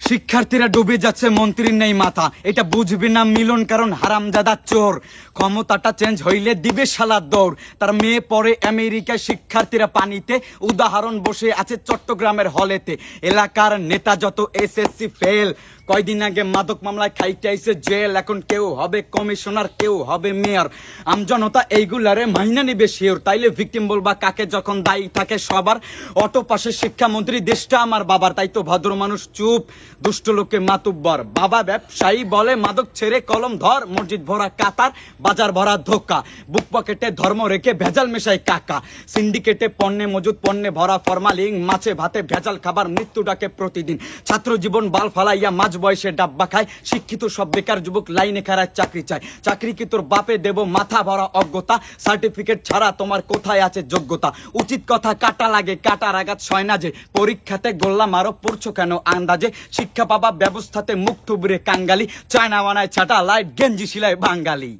শিক্ষার্থীরা ডুবে যাচ্ছে, মন্ত্রীর নেই মাথা। এটা বুঝবে না মিলন, কারণ হারামজাদা চোর। ক্ষমতাটা চেঞ্জ হইলে দিবে শালা দৌড়। তার মেয়ে পড়ে আমেরিকায়, শিক্ষার্থীরা পানিতে। উদাহরণ বসে আছে চট্টগ্রামের হলেতে। এলাকার নেতা যত এসএসসি ফেল। কয়দিন আগে মাদক মামলায় খাইটাইছে জেল। এখন কেউ হবে কমিশনার, কেউ হবে মেয়র। আমজনতা এইগুলারে মাইনা নিবে শিওর। তাইলে ভিকটিম বলবা কাকে যখন দায়ী থাকে সবার? অটো পাশে শিক্ষামন্ত্রী, দেশটা আমার বাবার। তাই তো ভদ্র মানুষ চুপ, দুষ্ট লোকে মাতুব্বর। বাবা ব্যবসায়ী বলে মাদক ছেড়ে কলম ধর। মসজিদ ভরা কাতার, বাজার ভরা ধোকা। বুক পকেটে ধর্ম রেখে ভেজাল মেশাই কাকা। সিন্ডিকেটে পণ্যে মজুদ, পণ্যে ভরা ফরমালিন। মাছে ভাতে ভেজাল খাবার, মৃত্যু ডাকে প্রতিদিন। ছাত্র জীবন বাল ফালাইয়া মাঝ বয়সে ডাব্বা খায়। শিক্ষিত সব বেকার যুবক লাইনে খাড়ায় চাকরি চায়। চাকরি কি তোর বাপে দেব, মাথা ভরা অজ্ঞতা। সার্টিফিকেট ছাড়া তোমার কোথায় আছে যোগ্যতা? উচিত কথা কাটা লাগে, কাটার আঘাত সয় না যে। পরীক্ষাতে গোল্লা মারো, পড়ছো কেন আন্দাজে? শিক্ষা পাবা ব্যবস্থাতে মুখ থুবড়ে কাঙ্গালি। চায়না বানায় ছাটা লাইট, গেঞ্জি সিলায় বাঙালি।